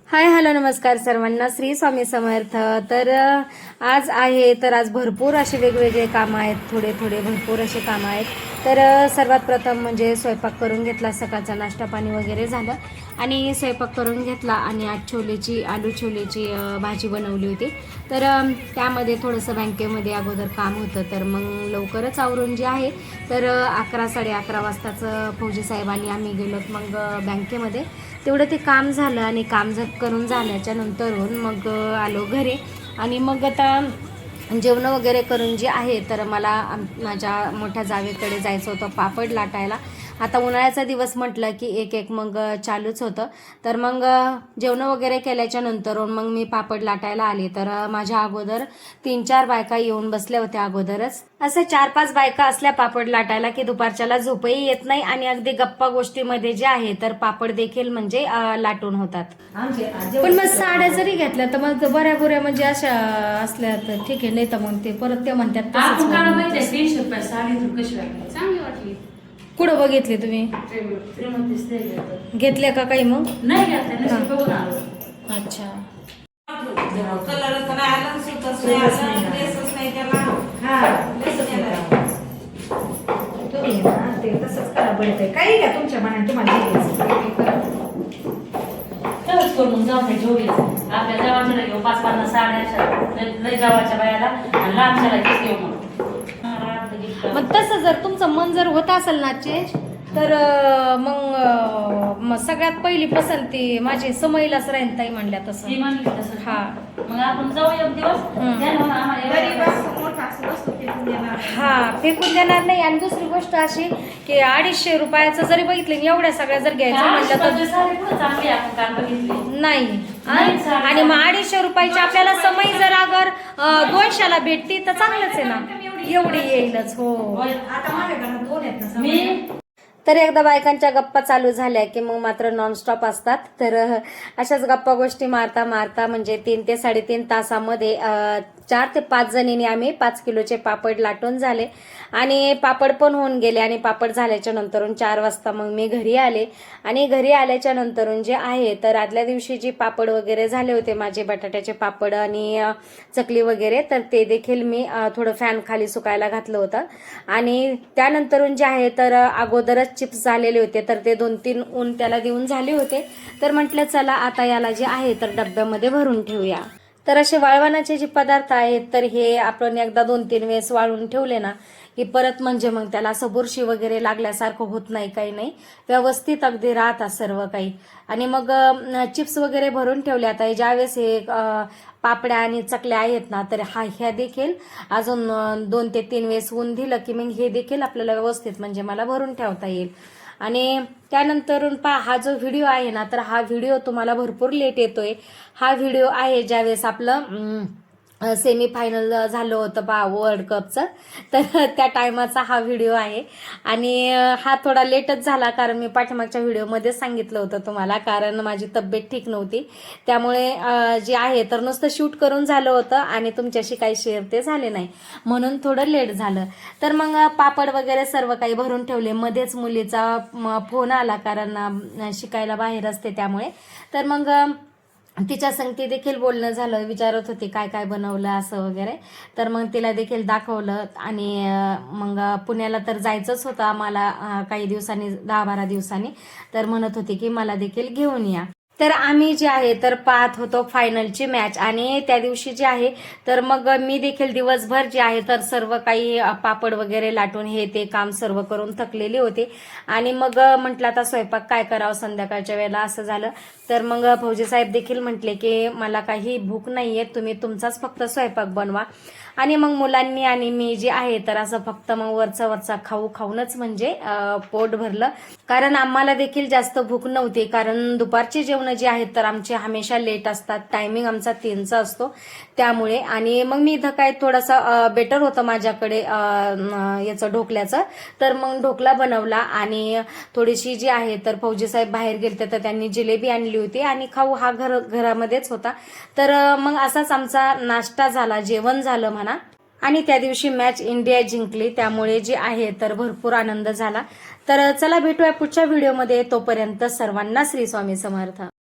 Hi hello नमस्कार सर्वांना, श्री स्वामी समर्थ. तर आज भरपूर असे वेगवेगळे कामं आहेत, थोडे थोडे भरपूर असे कामं आहेत. तर सर्वात प्रथम म्हणजे स्वयंपाक करून घेतला, सकाळचा नाश्ता पाणी वगैरे झालं आणि स्वयंपाक करून घेतला. आणि आज आलू छोलेची भाजी बनवली होती. तर त्यामध्ये थोडंसं बँकेमध्ये अगोदर काम होतं, तर मग लवकरच आवरून जे आहे तर 11-11:30 वाजताचं फौजी साहेबांनी आम्ही गेलो मग बँकेमध्ये. तेवढं ते काम झालं आणि काम करून झाल्याच्या नंतरून मग आलो घरी. आणि मग आता जेवण वगैरे करून जे आहे तर मला माझ्या मोठ्या जावेकडे जायचं होतं पापड लाटायला. आता उन्हाळ्याचा दिवस म्हटलं की एक मग चालूच होतं. तर मग जेवण वगैरे केल्याच्या नंतरून मग मी पापड लाटायला आले. तर माझ्या अगोदर 3-4 बायका येऊन बसल्या होत्या अगोदरच. असं 4-5 बायका असल्या पापड लाटायला की दुपारच्याला झोपही येत नाही आणि अगदी गप्पा गोष्टीमध्ये जे आहे तर पापड देखील म्हणजे लाटून होतात. पण मग साड्या जरी घेतल्या तर मग बऱ्या म्हणजे अशा असल्या तर ठीक आहे, नाही तर मग ते परत ते म्हणतात 300 रुपये साडी कशी वाटली? चांगली वाटली. कुठं बघितले तुम्ही? घेतले का काही मग? नाही घेतल्या, बघून आलो. अच्छा, कलर तर आलं सुतच नाही, आलं ड्रेसच नाही त्याला. तुम्ही ना ते तसंच करा, बळते काही घ्या तुमच्या मनाने, तुम्हाला जे घ्यायचं. तरच करून जाऊ दे जोडी. आपल्या गावाच्या घेऊ 5-50 साड्या, लय गावाच्या बायाला आणि लांबच्याला घेऊ मग. मग तसं जर तुमचं मन जर होत असेल ना चेंज, तर मग सगळ्यात पहिली पसंती माझी समईलाच राहील ताई म्हणल्या तसं. ती म्हणली तसं. हा, मग आपण जाऊ एक दिवस. त्यानं आम्हाला गरीब असं मोठा असं वस्तू फेकून देणार. हा, फेकून देणार नाही. आणि दुसरी गोष्ट अशी की 250 रुपयाचं जरी बघितलं आणि एवढ्या सगळ्या जर घ्यायचं म्हटलं तर चांगली आपण काम बघितली नाही. आणि मग 250 रुपयाची आपल्याला समई जर अगर 200ला भेटती तर चांगलंच आहे ना, एवढी येईलच. हो, आता माझ्या घरात 2 आहेत ना मी. तर एकदा बायकांच्या गप्पा चालू झाल्या की मग मात्र नॉनस्टॉप असतात. तर अशाच गप्पा गोष्टी मारता मारता म्हणजे 3 ते 3.5 तासामध्ये 4 ते 5 जणींनी आम्ही 5 किलोचे पापड लाटून झाले आणि पापड पण होऊन गेले. आणि पापड झाल्याच्या नंतरून 4 वाजता मग मी घरी आले. आणि घरी आल्याच्या नंतरून जे आहे तर आदल्या दिवशी जे पापड वगैरे झाले होते माझे, बटाट्याचे पापड आणि चकली वगैरे, तर ते देखील मी थोडं फॅन खाली सुकायला घातलं होतं. आणि त्यानंतरून जे आहे तर अगोदरच चिप्स झालेले होते, तर ते 2-3 ऊन त्याला देऊन झाले होते. तर म्हटलं चला आता याला जे आहे तर डब्यामध्ये भरून ठेवूया. तर असे वाळवणाचे जे पदार्थ आहेत तर हे आपण एकदा 2-3 वेळेस वाळून ठेवले ना की परत म्हणजे मग त्याला असं बुरशी वगैरे लागल्यासारखं होत नाही, काही नाही, व्यवस्थित अगदी राहतात सर्व काही. आणि मग चिप्स वगैरे भरून ठेवले. आता ज्यावेळेस हे पापड्या आणि चकल्या आहेत ना तर ह्या देखील अजून 2 ते 3 वेळेस ऊन दिलं की मग हे देखील आपल्याला व्यवस्थित म्हणजे मला भरून ठेवता येईल. आणि त्यानंतरून हा जो व्हिडिओ आहे ना तर हा व्हिडिओ तुम्हाला भरपूर लेट येतोय. हा व्हिडिओ आहे ज्यावेळेस आपलं सेमीफायनल झालं होतं वर्ल्ड कपचं, तर त्या टायमाचा हा व्हिडिओ आहे. आणि हा थोडा लेटच झाला कारण मी पाठीमागच्या व्हिडिओमध्ये सांगितलं होतं तुम्हाला, कारण माझी तब्येत ठीक नव्हती. त्यामुळे जे आहे तर नुसतं शूट करून झालं होतं आणि तुमच्याशी काही शेअर ते झाले नाही, म्हणून थोडं लेट झालं. तर मग पापड वगैरे सर्व काही भरून ठेवले. मध्येच मुलीचा फोन आला कारण शिकायला बाहेर असते त्यामुळे. तर मग तिच्या संगती देखील बोलणं झालं, विचारत होती काय काय बनवलं असं वगैरे. तर मग तिला देखील दाखवलं. आणि मग पुण्याला तर जायचंच होतं आम्हाला काही दिवसांनी, 10-12 दिवसांनी. तर म्हणत होती की मला देखील घेऊन या. तर आम्ही जे आहे तर पाहत होतो फायनलची मॅच. आणि त्या दिवशी जे आहे तर मग मी देखील दिवसभर जे आहे तर सर्व काही पापड वगैरे लाटून हे ते काम सर्व करून थकलेले होते. आणि मग म्हटलं आता स्वयंपाक काय करावं संध्याकाळच्या वेळेला, असं झालं. तर मग फौजी साहेब देखील म्हटले की मला काही भूक नाहीये, तुम्ही तुमचाच फक्त स्वयंपाक बनवा. आणि मग मुलांनी आणि मी जे आहे तर असं फक्त मग वरचा खाऊनच म्हणजे पोट भरलं. कारण आम्हाला देखील जास्त भूक नव्हती, कारण दुपारचे जेवण जे आहेत तर आमचे हमेशा लेट असतात, टायमिंग आमचा 3चा असतो त्यामुळे. आणि मग मी इथं काय थोडासा बेटर होतं माझ्याकडे याचं ढोकल्याचं, तर मग ढोकला बनवला. आणि थोडीशी जी आहे तर फौजी साहेब बाहेर गेलते तर त्यांनी जिलेबी आणली होती आणि खाऊ हा घरामध्येच होता. तर मग असाच आमचा नाश्ता झाला, जेवण झालं म्हणा. आणि त्या दिवशी मॅच इंडिया जिंकली, त्यामुळे जे आहे तर भरपूर आनंद झाला. तर चला भेटूया पुढच्या व्हिडिओमध्ये. तोपर्यंत सर्वांना श्री स्वामी समर्थ.